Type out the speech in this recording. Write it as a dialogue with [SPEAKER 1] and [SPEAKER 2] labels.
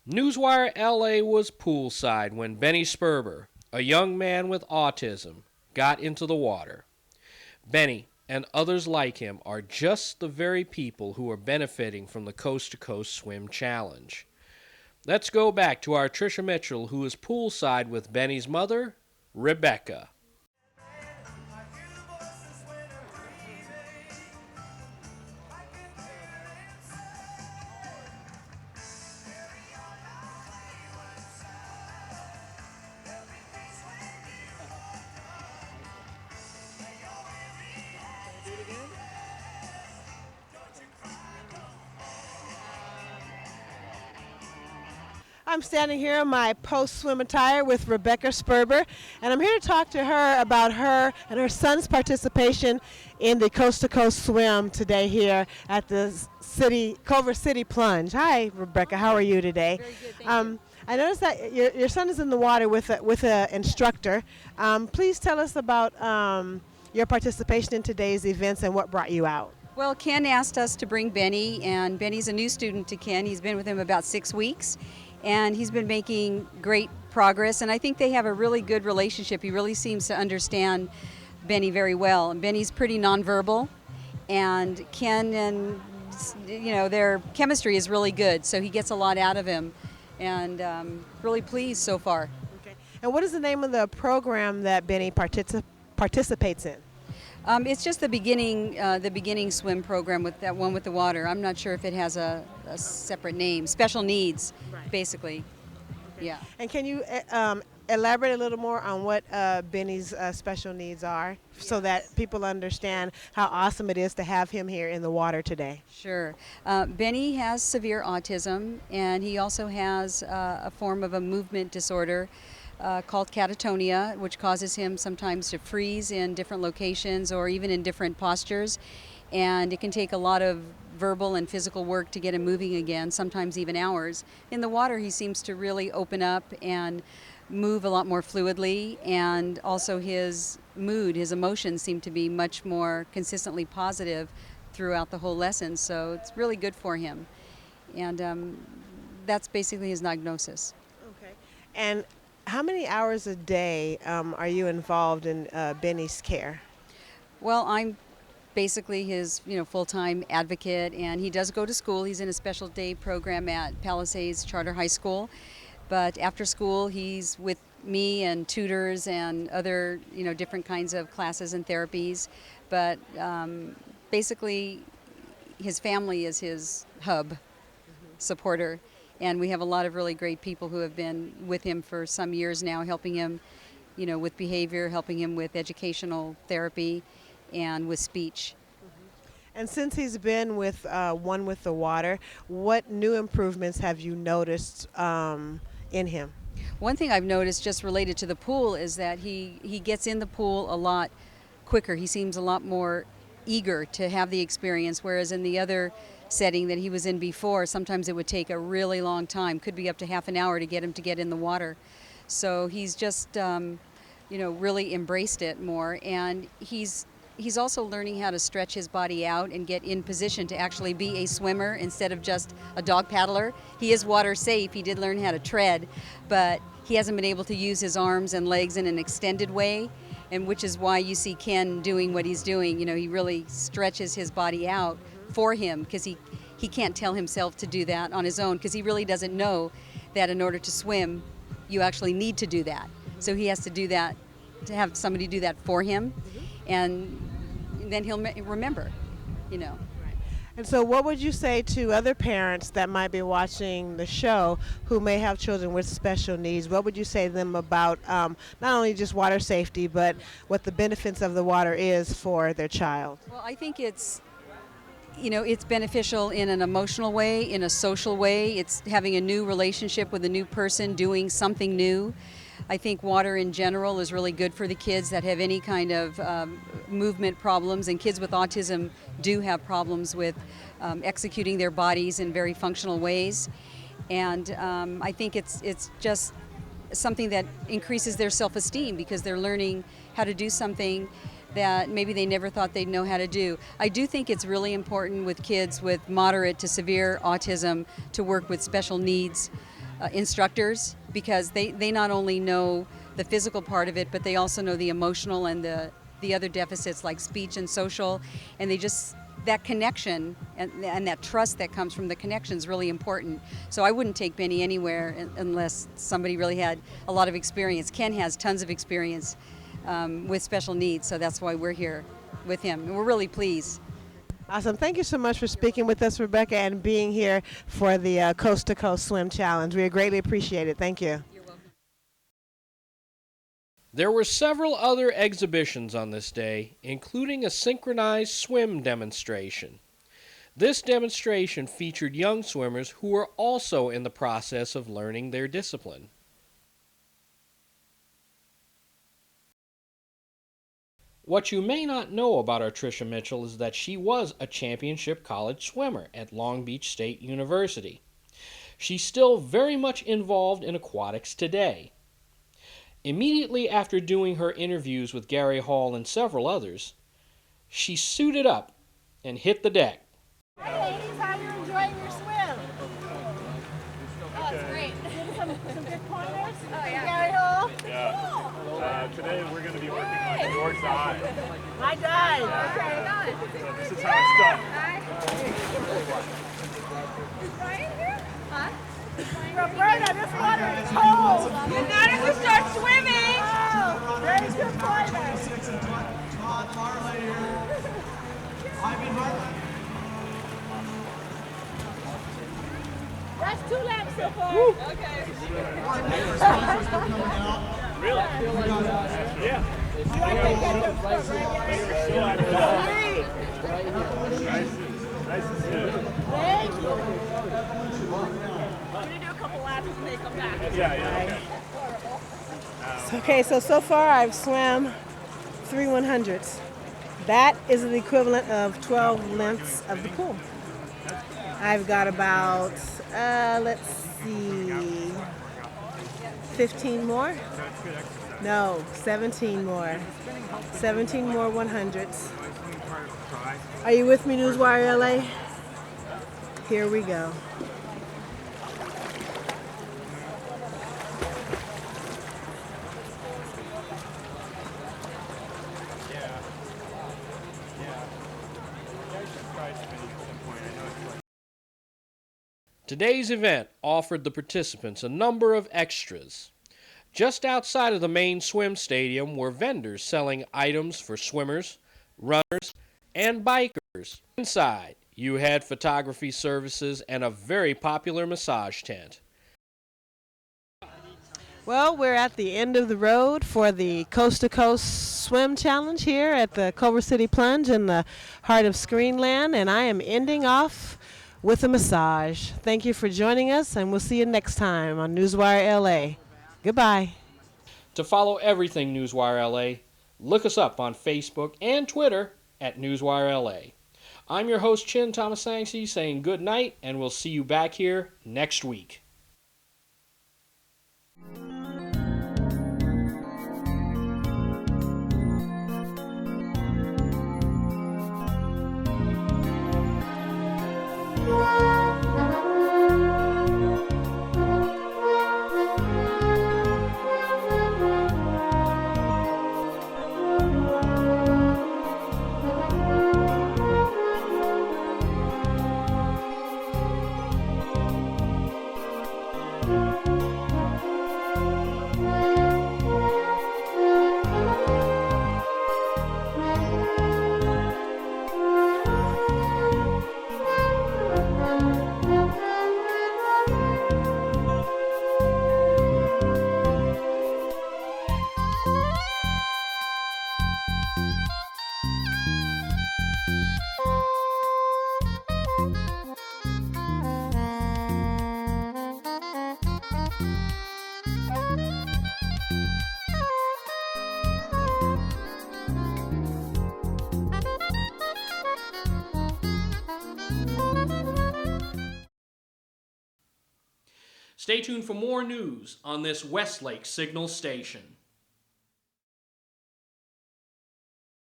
[SPEAKER 1] Newswire LA was poolside when Benny Sperber, a young man with autism, got into the water. Benny and others like him are just the very people who are benefiting from the Coast to Coast Swim Challenge. Let's go back to our Trisha Mitchell, who is poolside with Benny's mother, Rebecca.
[SPEAKER 2] I'm standing here in my post-swim attire with Rebecca Sperber, and I'm here to talk to her about her and her son's participation in the Coast to Coast Swim today here at the Culver City Plunge. Hi, Rebecca. How are you today?
[SPEAKER 3] Very good, thank you.
[SPEAKER 2] I noticed that your son is in the water with a instructor. Please tell us about your participation in today's events and what brought you out.
[SPEAKER 3] Well, Ken asked us to bring Benny, and Benny's a new student to Ken. He's been with him about 6 weeks, and he's been making great progress, and I think they have a really good relationship. He really seems to understand Benny very well. And Benny's pretty nonverbal, and Ken and their chemistry is really good, so he gets a lot out of him, and really pleased so far.
[SPEAKER 2] Okay. And what is the name of the program that Benny participates in?
[SPEAKER 3] It's just the beginning swim program with that one with the water. I'm not sure if it has a separate name. Special needs,
[SPEAKER 2] Right.
[SPEAKER 3] basically.
[SPEAKER 2] Okay.
[SPEAKER 3] Yeah.
[SPEAKER 2] And can you elaborate a little more on what Benny's special needs are so that people understand how awesome it is to have him here in the water today?
[SPEAKER 3] Sure. Benny has severe autism, and he also has a form of a movement disorder called catatonia, which causes him sometimes to freeze in different locations or even in different postures. And it can take a lot of verbal and physical work to get him moving again, sometimes even hours. In the water, he seems to really open up and move a lot more fluidly, and also his mood, his emotions seem to be much more consistently positive throughout the whole lesson, so it's really good for him. And that's basically his diagnosis.
[SPEAKER 2] Okay. And how many hours a day are you involved in Benny's care?
[SPEAKER 3] Well, I'm basically his full-time advocate, and he does go to school. He's in a special day program at Palisades Charter High School, but after school he's with me and tutors and other different kinds of classes and therapies. But basically his family is his hub supporter, and we have a lot of really great people who have been with him for some years now, helping him with behavior, helping him with educational therapy, and with speech.
[SPEAKER 2] And since he's been with One with the Water, what new improvements have you noticed in him?
[SPEAKER 3] One thing I've noticed just related to the pool is that he gets in the pool a lot quicker. He seems a lot more eager to have the experience, whereas in the other setting that he was in before, sometimes it would take a really long time, could be up to half an hour to get him to get in the water. So he's just really embraced it more, and he's also learning how to stretch his body out and get in position to actually be a swimmer instead of just a dog paddler. He is water safe. He did learn how to tread, but he hasn't been able to use his arms and legs in an extended way, and which is why you see Ken doing what he's doing. He really stretches his body out for him, because he can't tell himself to do that on his own, because he really doesn't know that in order to swim you actually need to do that. So he has to do that, to have somebody do that for him, and then he'll remember.
[SPEAKER 2] And so what would you say to other parents that might be watching the show who may have children with special needs? What would you say to them about not only just water safety, but what the benefits of the water is for their child?
[SPEAKER 3] Well, I think it's beneficial in an emotional way, in a social way. It's having a new relationship with a new person, doing something new. I think water in general is really good for the kids that have any kind of movement problems, and kids with autism do have problems with executing their bodies in very functional ways. And I think it's just something that increases their self-esteem, because they're learning how to do something that maybe they never thought they'd know how to do. I do think it's really important with kids with moderate to severe autism to work with special needs instructors, because they not only know the physical part of it, but they also know the emotional and the other deficits like speech and social, and they just, that connection and that trust that comes from the connection is really important. So I wouldn't take Benny anywhere unless somebody really had a lot of experience. Ken has tons of experience with special needs, so that's why we're here with him, and we're really pleased.
[SPEAKER 2] Awesome. Thank you so much for speaking with us, Rebecca, and being here for the Coast to Coast Swim Challenge. We greatly appreciate it. Thank you.
[SPEAKER 3] You're welcome.
[SPEAKER 1] There were several other exhibitions on this day, including a synchronized swim demonstration. This demonstration featured young swimmers who were also in the process of learning their discipline. What you may not know about our Tricia Mitchell is that she was a championship college swimmer at Long Beach State University. She's still very much involved in aquatics today. Immediately after doing her interviews with Gary Hall and several others, she suited up and hit the deck.
[SPEAKER 2] Hi, ladies. How are you enjoying your swim?
[SPEAKER 4] Oh, it's great.
[SPEAKER 2] Some good pointers?
[SPEAKER 4] Oh, yeah.
[SPEAKER 2] Gary Hall?
[SPEAKER 4] Yeah. Today we're going to be working on your dive.
[SPEAKER 2] My dive.
[SPEAKER 4] So this is how it's done.
[SPEAKER 5] Is Ryan here? Huh?
[SPEAKER 2] Roberta, this water is cold.
[SPEAKER 5] And not if we start swimming.
[SPEAKER 2] Oh, very good pointers. That's 2 laps so far.
[SPEAKER 5] Okay.
[SPEAKER 4] Really? Yeah. Nice to see you.
[SPEAKER 2] Thank you.
[SPEAKER 5] We're gonna do a couple laps and they come back.
[SPEAKER 4] Yeah, okay.
[SPEAKER 2] Okay, so far I've swam 3 100s. That is the equivalent of 12 lengths of the pool. I've got about, let's see, 15 more? No, 17 more. 17 more 100s. Are you with me, Newswire LA? Here we go.
[SPEAKER 1] Today's event offered the participants a number of extras. Just outside of the main swim stadium were vendors selling items for swimmers, runners, and bikers. Inside, you had photography services and a very popular massage tent.
[SPEAKER 2] Well, we're at the end of the road for the Coast to Coast Swim Challenge here at the Culver City Plunge in the heart of Screenland, and I am ending off with a massage. Thank you for joining us, and we'll see you next time on Newswire LA. Goodbye.
[SPEAKER 1] To follow everything Newswire LA, look us up on Facebook and Twitter at Newswire LA. I'm your host, Chin Thomasangsi, saying good night, and we'll see you back here next week. Stay tuned for more news on this Westlake Signal station.